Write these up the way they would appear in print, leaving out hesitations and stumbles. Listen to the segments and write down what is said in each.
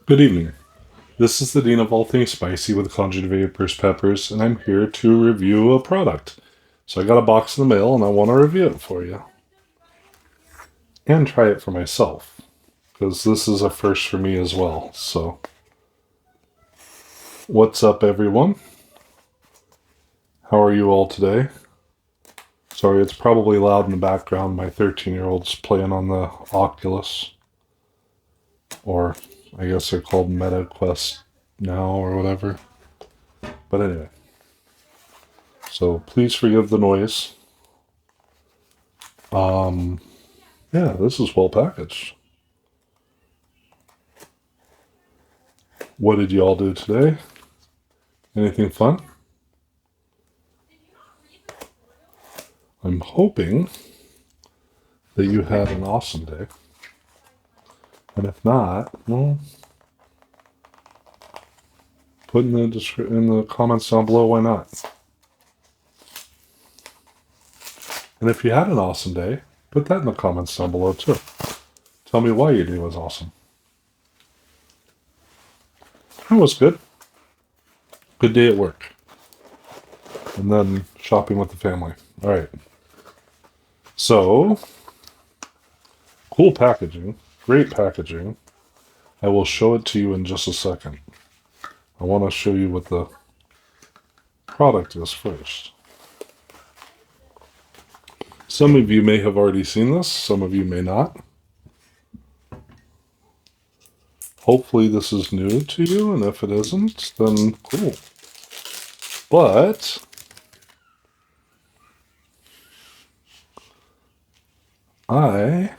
Good evening. This is the Dean of all things spicy with Conjured Vaporz Peppers, and I'm here to review a product. So I got a box in the mail, and I want to review it for you and try it for myself because this is a first for me as well. So, what's up, everyone? How are you all today? Sorry, it's probably loud in the background. My 13-year-old's playing on the Oculus, or I guess they're called Meta Quest now or whatever. But anyway. So please forgive the noise. Yeah, this is well packaged. What did you all do today? Anything fun? I'm hoping that you had an awesome day. And if not, well, put in the comments down below why not. And if you had an awesome day, put that in the comments down below too. Tell me why your day was awesome. It was good. Good day at work. And then shopping with the family. All right. So, cool packaging. Great packaging. I will show it to you in just a second. I want to show you what the product is first. Some of you may have already seen this, some of you may not. Hopefully this is new to you, and if it isn't, then cool. But I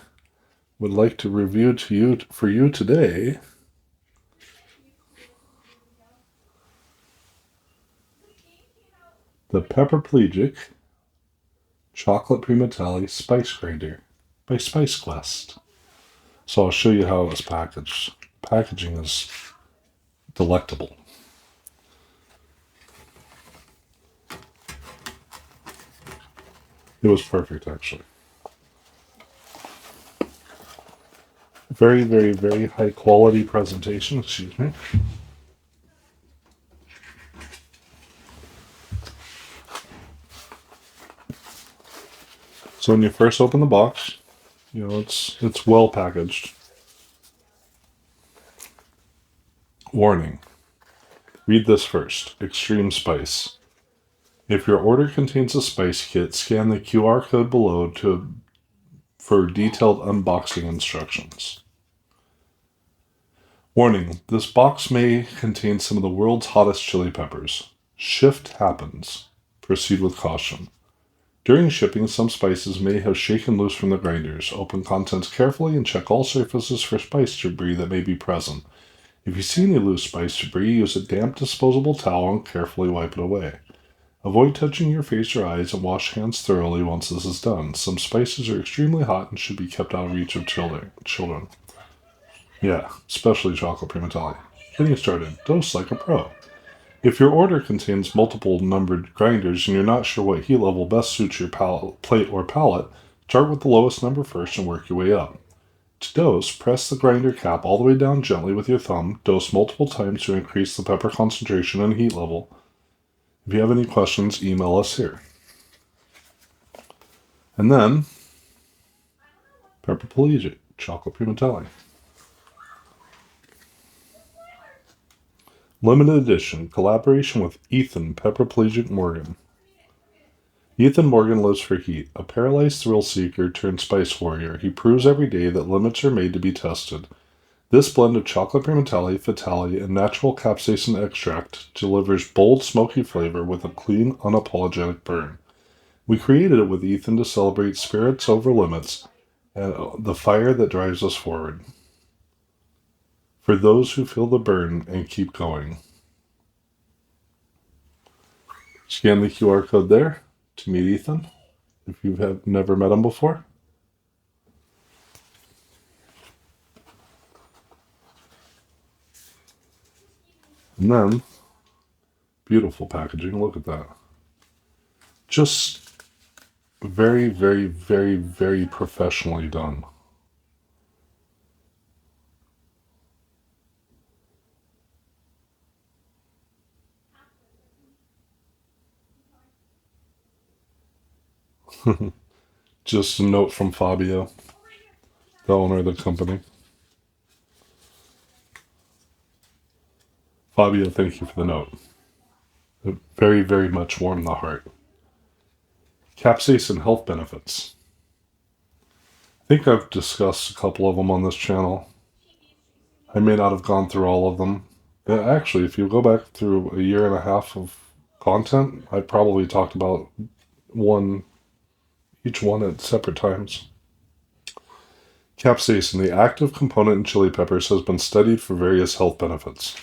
would like to review for you today the Pepperplegic Chocolate Primotalli Spice Grinder by SpiceQuest. So I'll show you how it was packaged. Packaging is delectable. It was perfect, actually. Very, very, very high quality presentation, excuse me. So when you first open the box, you know, it's well packaged. Warning. Read this first. Extreme spice. If your order contains a spice kit, scan the QR code below for detailed unboxing instructions. Warning. This box may contain some of the world's hottest chili peppers. Shift happens. Proceed with caution. During shipping, some spices may have shaken loose from the grinders. Open contents carefully and check all surfaces for spice debris that may be present. If you see any loose spice debris, use a damp disposable towel and carefully wipe it away. Avoid touching your face or eyes and wash hands thoroughly once this is done. Some spices are extremely hot and should be kept out of reach of children. Yeah, especially chocolate primotalli. Getting started. Dose like a pro. If your order contains multiple numbered grinders and you're not sure what heat level best suits your plate or palette, start with the lowest number first and work your way up. To dose, press the grinder cap all the way down gently with your thumb. Dose multiple times to increase the pepper concentration and heat level. If you have any questions, email us here. And then, Pepperplegic, Chocolate Primotalli. Limited edition, collaboration with Ethan Pepperplegic Morgan. Ethan Morgan lives for heat. A paralyzed thrill seeker turned spice warrior, he proves every day that limits are made to be tested. This blend of chocolate primotalli, fatali, and natural capsaicin extract delivers bold, smoky flavor with a clean, unapologetic burn. We created it with Ethan to celebrate spirits over limits and the fire that drives us forward. For those who feel the burn and keep going. Scan the QR code there to meet Ethan if you have never met him before. And then, beautiful packaging. Look at that. Just very, very, very, very professionally done. Just a note from Fabio, the owner of the company. Fabio, thank you for the note. It very, very much warmed the heart. Capsaicin health benefits. I think I've discussed a couple of them on this channel. I may not have gone through all of them. Actually, if you go back through a year and a half of content, I probably talked about each one at separate times. Capsaicin, the active component in chili peppers, has been studied for various health benefits.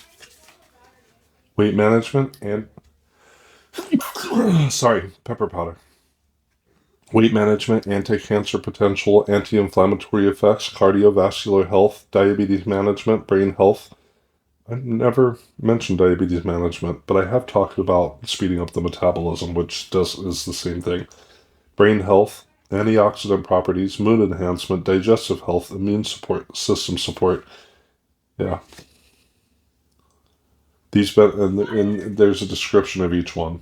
Weight management and pepper powder. Weight management, anti-cancer potential, anti-inflammatory effects, cardiovascular health, diabetes management, brain health. I've never mentioned diabetes management, but I have talked about speeding up the metabolism, which is the same thing. Brain health, antioxidant properties, mood enhancement, digestive health, immune support, system support. Yeah. And there's a description of each one.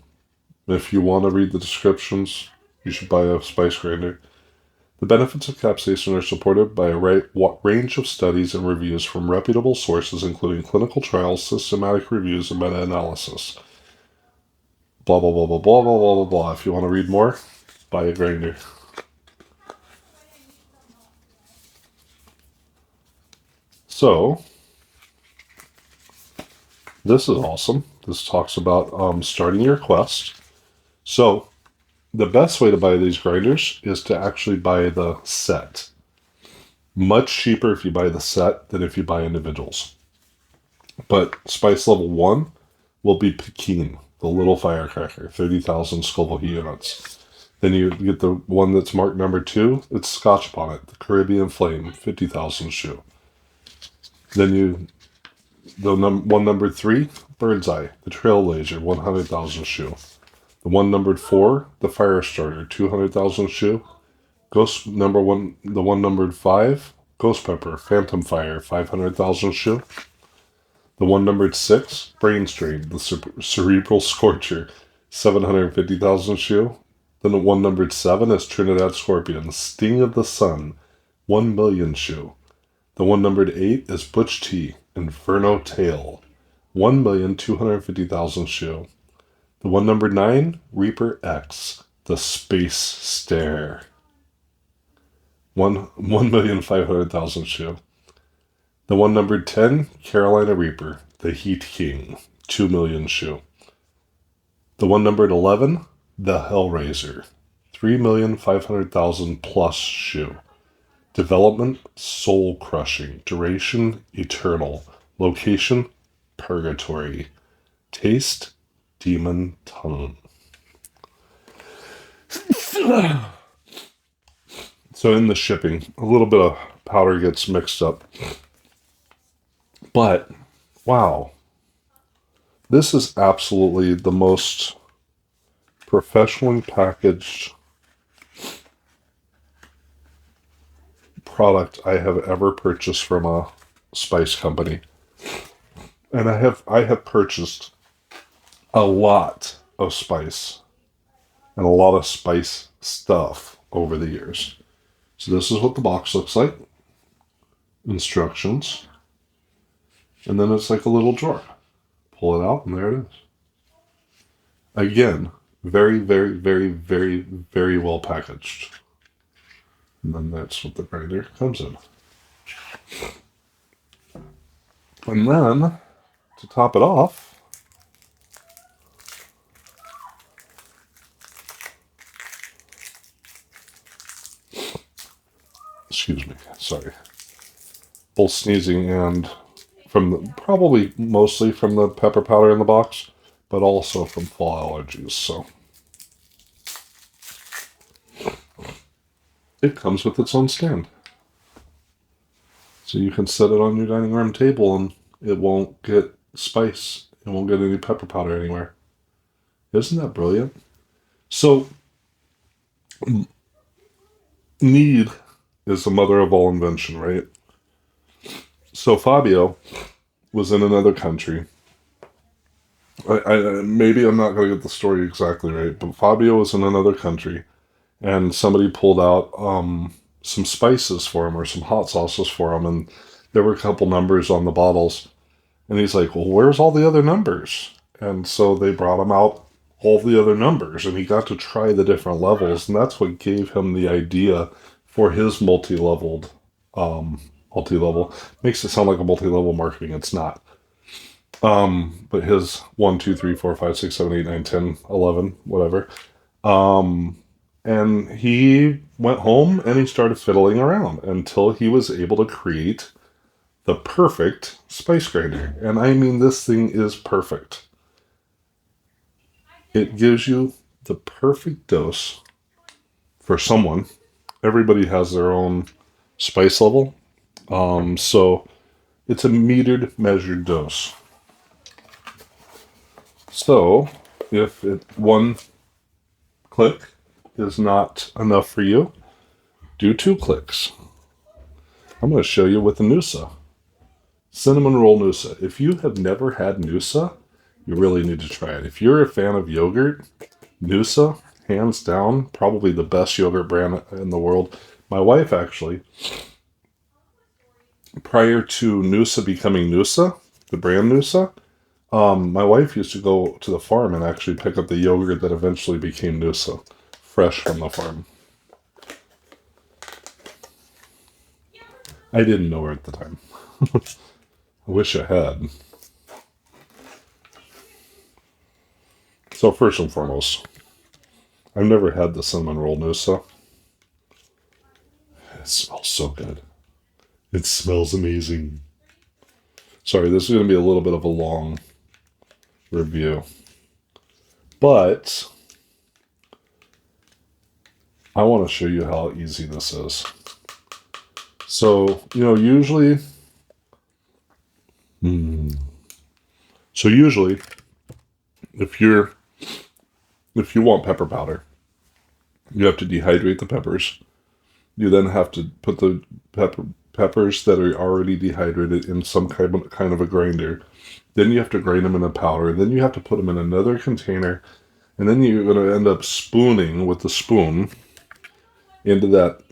If you want to read the descriptions, you should buy a spice grinder. The benefits of capsaicin are supported by a range of studies and reviews from reputable sources, including clinical trials, systematic reviews, and meta-analysis. Blah, blah, blah, blah, blah, blah, blah, blah, blah. If you want to read more, buy a grinder. So, this is awesome. This talks about starting your quest. So, the best way to buy these grinders is to actually buy the set. Much cheaper if you buy the set than if you buy individuals. But spice level 1 will be Pekin, the little firecracker, 30,000 Scoville units. Then you get the one that's marked number 2, it's Scotch Bonnet, the Caribbean Flame, 50,000 shoe. Then one numbered 3, Bird's Eye, the Trailblazer, 100,000 shoe. The one numbered 4, the Firestarter, 200,000 shoe. The one numbered 5, Ghost Pepper, Phantom Fire, 500,000 shoe. The one numbered 6, Brain Strain, the Cerebral Scorcher, 750,000 shoe. Then the one numbered 7 is Trinidad Scorpion, Sting of the Sun, 1 million shoe. The one numbered 8 is Butch T, Inferno Tail, 1,250,000 shoe. The one numbered 9, Reaper X, the Space Stare, 1,500,000 shoe. The one numbered 10, Carolina Reaper, the Heat King, 2 million shoe. The one numbered 11, the Hellraiser, 3,500,000 plus shoe. Development, soul crushing. Duration, eternal. Location, purgatory. Taste, demon tongue. So in the shipping, a little bit of powder gets mixed up. But, wow. This is absolutely the most professionally packaged product I have ever purchased from a spice company. And I have purchased a lot of spice and a lot of spice stuff over the years. So this is what the box looks like. Instructions. And then it's like a little drawer. Pull it out and there it is. Again, very, very, very, very, very well packaged. And then that's what the grinder comes in. And then, to top it off, excuse me, sorry, both sneezing and probably mostly from the pepper powder in the box, but also from fall allergies, so. It comes with its own stand. So you can set it on your dining room table and it won't get spice. It won't get any pepper powder anywhere. Isn't that brilliant? So, need is the mother of all invention, right? So Fabio was in another country. Maybe I'm not going to get the story exactly right, but Fabio was in another country. and somebody pulled out some spices for him or some hot sauces for him, and there were a couple numbers on the bottles. And he's like, well, where's all the other numbers? And so they brought him out all the other numbers, and he got to try the different levels, and that's what gave him the idea for his multi-level. Makes it sound like a multi-level marketing. It's not. But his 1, 2, 3, 4, 5, 6, 7, 8, 9, 10, 11, whatever. And he went home and he started fiddling around until he was able to create the perfect spice grinder. And I mean, this thing is perfect. It gives you the perfect dose for someone. Everybody has their own spice level. So it's a metered, measured dose. So if one click is not enough for you, do 2 clicks. I'm going to show you with the Noosa. Cinnamon roll Noosa. If you have never had Noosa, you really need to try it. If you're a fan of yogurt, Noosa, hands down, probably the best yogurt brand in the world. My wife actually, prior to Noosa becoming Noosa, the brand Noosa, my wife used to go to the farm and actually pick up the yogurt that eventually became Noosa, fresh from the farm. I didn't know her at the time. I wish I had. So first and foremost, I've never had the cinnamon roll Noosa. It smells so good. It smells amazing. Sorry, this is going to be a little bit of a long review. But I want to show you how easy this is. So, usually if you want pepper powder, you have to dehydrate the peppers. You then have to put the peppers that are already dehydrated in some kind of a grinder. Then you have to grind them in a powder. Then you have to put them in another container. And then you're going to end up spooning with the spoon into that,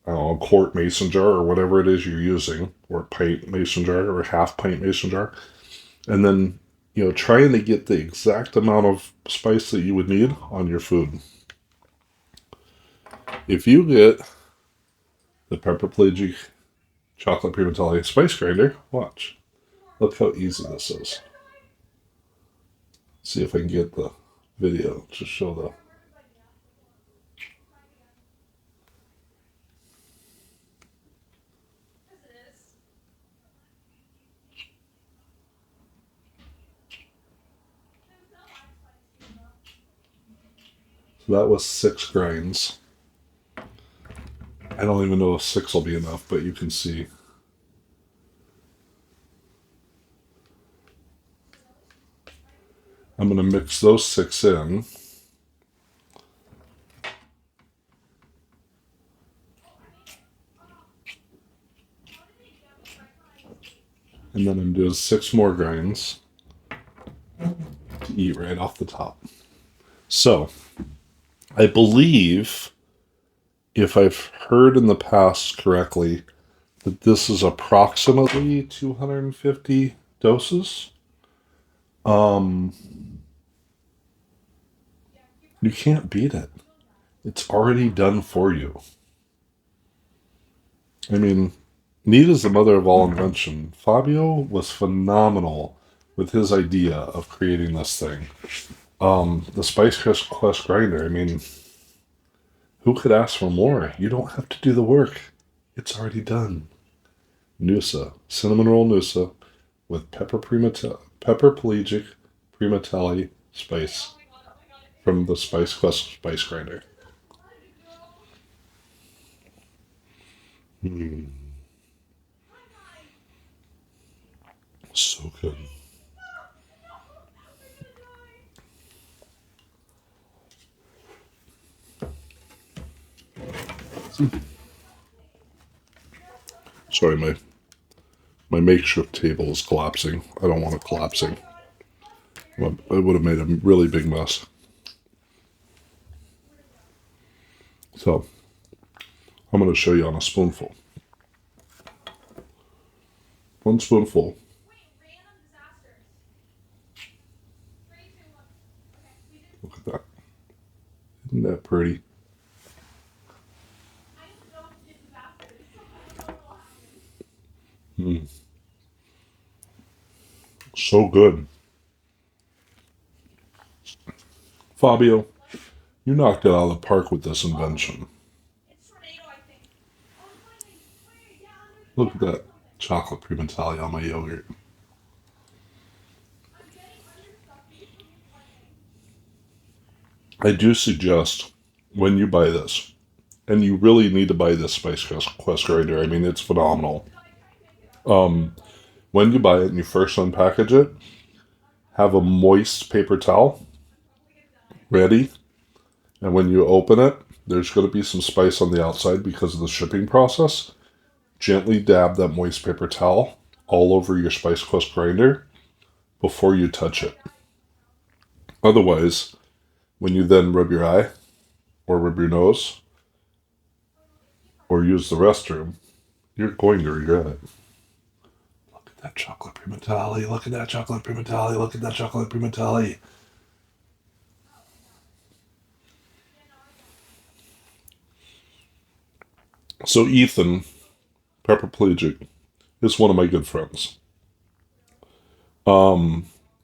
I don't know, quart mason jar or whatever it is you're using, or pint mason jar or half pint mason jar. And then, trying to get the exact amount of spice that you would need on your food. If you get the Pepperplegic Chocolate Primotalli spice grinder, watch. Look how easy this is. See if I can get the video to show the... So that was 6 grinds. I don't even know if 6 will be enough, but you can see. I'm going to mix those 6 in. And then I'm doing 6 more grinds to eat right off the top. So, I believe, if I've heard in the past correctly, that this is approximately 250 doses. You can't beat it. It's already done for you. I mean, neat is the mother of all invention. Fabio was phenomenal with his idea of creating this thing. The Spice Quest grinder, I mean, who could ask for more? You don't have to do the work. It's already done. Noosa, cinnamon roll Noosa with Pepperplegic Primotalli spice from the Spice Quest spice grinder. So good. Sorry, my makeshift table is collapsing. I don't want it collapsing. It would have made a really big mess. So I'm going to show you on a spoonful. One spoonful. Look at that. Isn't that pretty? Mm. So good. Fabio, you knocked it out of the park with this invention. Look at that chocolate Primotalli on my yogurt. I do suggest when you buy this, and you really need to buy this Spice Quest grinder. I mean, it's phenomenal. When you buy it and you first unpackage it, have a moist paper towel ready. And when you open it, there's going to be some spice on the outside because of the shipping process. Gently dab that moist paper towel all over your Spice Quest grinder before you touch it. Otherwise, when you then rub your eye or rub your nose or use the restroom, you're going to regret it. Look at that chocolate Primotalli. Look at that chocolate Primotalli. Look at that chocolate Primotalli. So Ethan, Pepperplegic, is one of my good friends.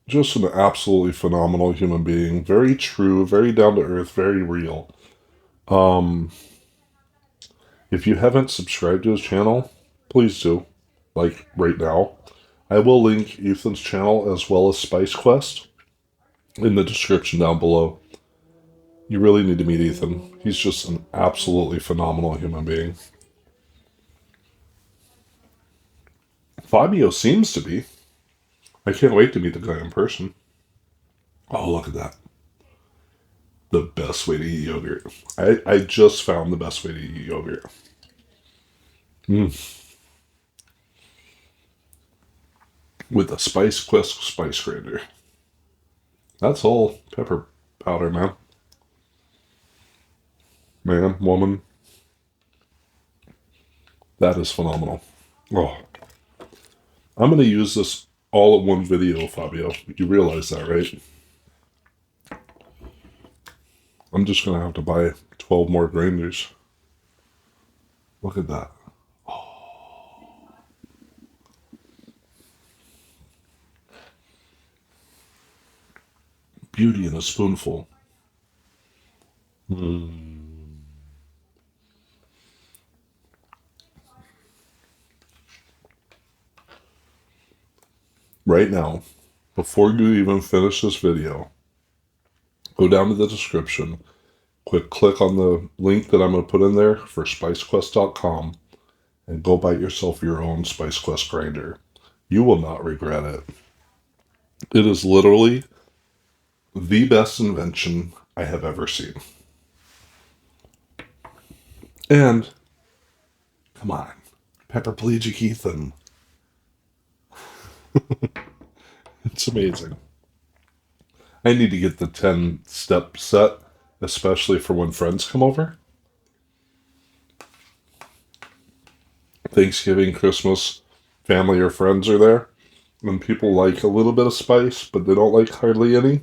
Just an absolutely phenomenal human being. Very true, very down to earth, very real. If you haven't subscribed to his channel, please do. Like right now. I will link Ethan's channel as well as Spice Quest in the description down below. You really need to meet Ethan. He's just an absolutely phenomenal human being. Fabio seems to be. I can't wait to meet the guy in person. Oh, look at that. The best way to eat yogurt. I just found the best way to eat yogurt. With a Spice Quest spice grinder. That's all pepper powder, man. Man, woman. That is phenomenal. Oh, I'm going to use this all in one video, Fabio. You realize that, right? I'm just going to have to buy 12 more grinders. Look at that. Beauty in a spoonful. Right now, before you even finish this video, go down to the description, click on the link that I'm going to put in there for spicequest.com, and go buy yourself your own Spice Quest grinder. You will not regret it. It is literally the best invention I have ever seen. And, come on, Pepperplegic Ethan. It's amazing. I need to get the 10-step set, especially for when friends come over. Thanksgiving, Christmas, family or friends are there. When people like a little bit of spice, but they don't like hardly any,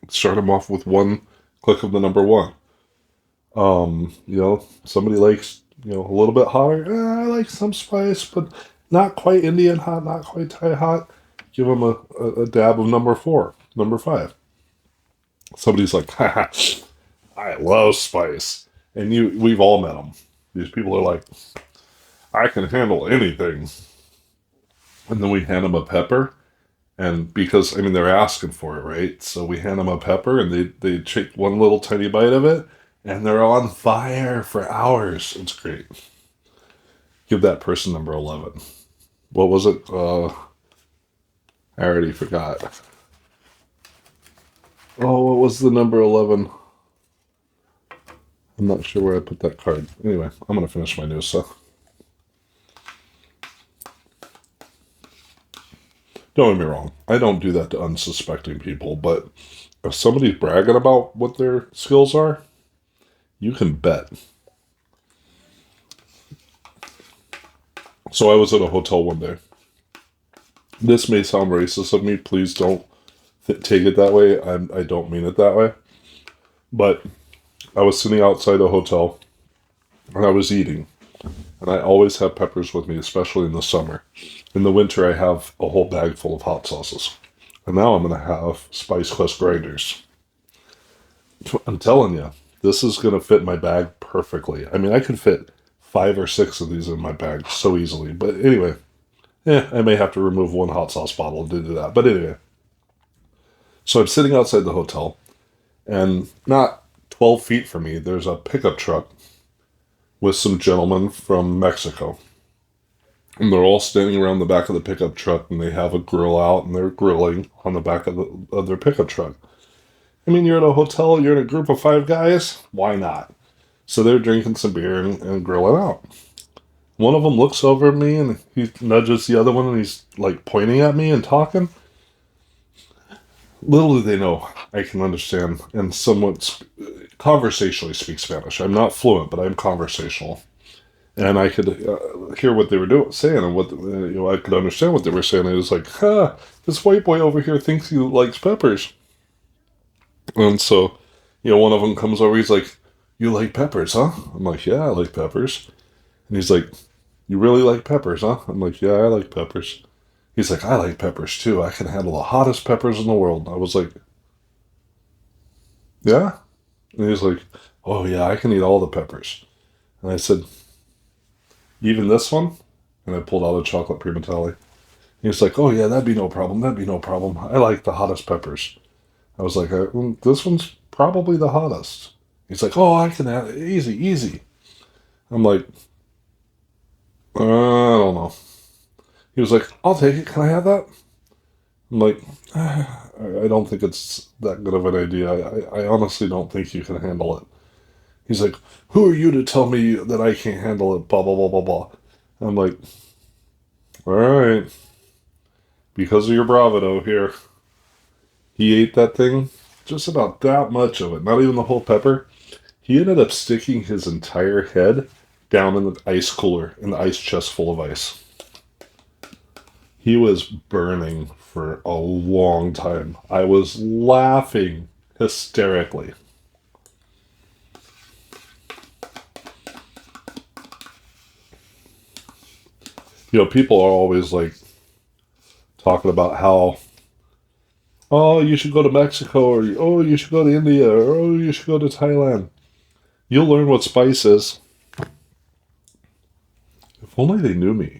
start them off with one click of the number one. Somebody likes, a little bit hotter. I like some spice, but not quite Indian hot, not quite Thai hot. Give them a dab of number 4, number 5. Somebody's like, haha, I love spice. And we've all met them. These people are like, I can handle anything. And then we hand them a pepper. And because, they're asking for it, right? So we hand them a pepper and they take one little tiny bite of it and they're on fire for hours. It's great. Give that person number 11. What was it? I already forgot. Oh, what was the number 11? I'm not sure where I put that card. Anyway, I'm going to finish my news stuff. Don't get me wrong. I don't do that to unsuspecting people, but if somebody's bragging about what their skills are, You can bet. So I was at a hotel one day. This may sound racist of me. Please don't take it that way. I don't mean it that way. But I was sitting outside a hotel and I was eating. And I always have peppers with me, especially in the summer. In the winter, I have a whole bag full of hot sauces. And now I'm going to have Spice Quest grinders. I'm telling you, this is going to fit my bag perfectly. I mean, I could fit 5 or 6 of these in my bag so easily. But anyway, I may have to remove one hot sauce bottle to do that. But anyway, so I'm sitting outside the hotel, and not 12 feet from me, there's a pickup truck with some gentlemen from Mexico. And they're all standing around the back of the pickup truck, and they have a grill out, and they're grilling on the back of their pickup truck. I mean, you're at a hotel, you're in a group of 5 guys, why not? So they're drinking some beer and grilling out. One of them looks over at me, and he nudges the other one, and he's like pointing at me and talking. Little do they know I can understand and somewhat conversationally speak Spanish. I'm not fluent, but I'm conversational. And I could hear what they were saying, and what I could understand what they were saying. It was like, this white boy over here thinks he likes peppers. And so, one of them comes over. He's like, "You like peppers, huh?" I'm like, "Yeah, I like peppers." And he's like, "You really like peppers, huh?" I'm like, "Yeah, I like peppers." He's like, "I like peppers too. I can handle the hottest peppers in the world." I was like, "Yeah?" And he's like, "Oh yeah, I can eat all the peppers." And I said, "Even this one?" And I pulled out a chocolate Primotalli. He's like, "Oh yeah, that'd be no problem. That'd be no problem. I like the hottest peppers." I was like, "This one's probably the hottest." He's like, "Oh, I can have it. Easy, easy." I'm like, I don't know. He was like, "I'll take it. Can I have that?" I'm like, I don't think it's that good of an idea. I honestly don't think you can handle it. He's like, "Who are you to tell me that I can't handle it? Blah, blah, blah, blah, blah." I'm like, "All right. Because of your bravado here." He ate that thing, just about that much of it, not even the whole pepper. He ended up sticking his entire head down in the ice cooler, in the ice chest full of ice. He was burning for a long time. I was laughing hysterically. People are always like talking about how, oh, you should go to Mexico, or oh, you should go to India, or oh, you should go to Thailand. You'll learn what spice is. If only they knew me.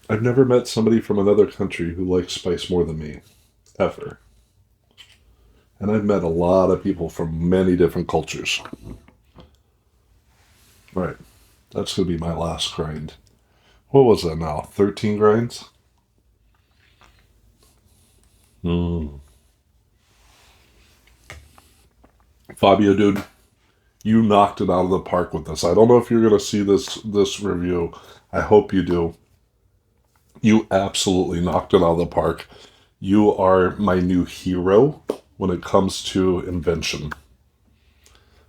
I've never met somebody from another country who likes spice more than me. Ever. And I've met a lot of people from many different cultures. All right. That's going to be my last grind. What was that now? 13 grinds? Fabio, dude, you knocked it out of the park with this. I don't know if you're going to see this review. I hope you do. You absolutely knocked it out of the park. You are my new hero when it comes to invention.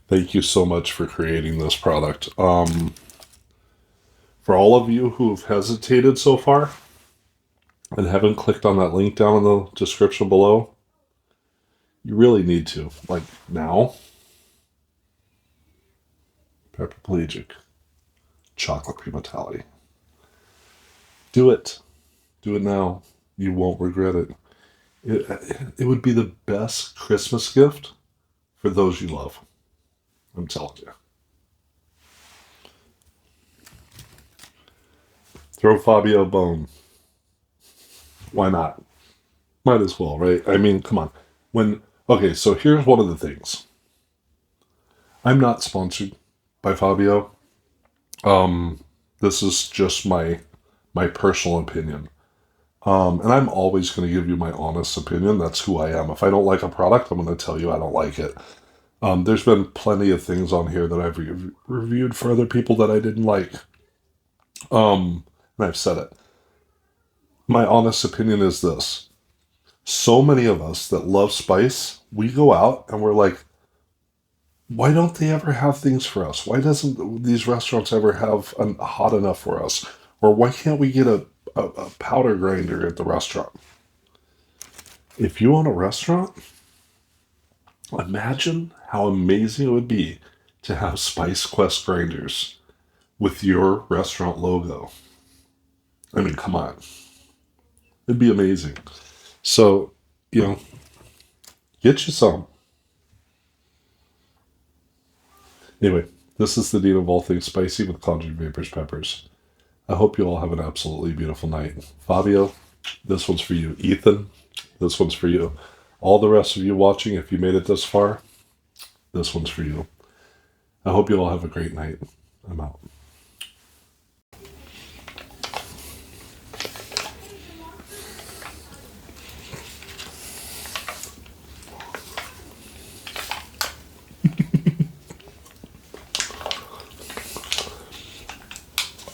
Thank you so much for creating this product. For all of you who have hesitated so far and haven't clicked on that link down in the description below, you really need to. Like now, Pepperplegic, Chocolate Primotalli. Do it. Do it now. You won't regret it. It would be the best Christmas gift for those you love. I'm telling you. Throw Fabio a bone. Why not? Might as well, right? I mean, come on. Okay, so here's one of the things. I'm not sponsored by Fabio. This is just my personal opinion. And I'm always going to give you my honest opinion. That's who I am. If I don't like a product, I'm going to tell you I don't like it. There's been plenty of things on here that I've reviewed for other people that I didn't like. And I've said it. My honest opinion is this. So many of us that love spice, we go out and we're like, Why don't they ever have things for us? Why doesn't these restaurants ever have hot enough for us? Or why can't we get a powder grinder at the restaurant? If you own a restaurant, imagine how amazing it would be to have Spice Quest grinders with your restaurant logo. I mean, come on. It'd be amazing. So, you know, get you some. Anyway, this is the Dean of all things spicy with Conjured Vaporz Peppers. I hope you all have an absolutely beautiful night. Fabio, this one's for you. Ethan, this one's for you. All the rest of you watching, if you made it this far, this one's for you. I hope you all have a great night. I'm out.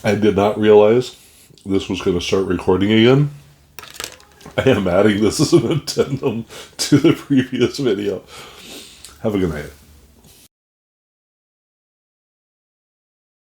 I did not realize this was going to start recording again. I am adding this as an addendum to the previous video. Have a good night.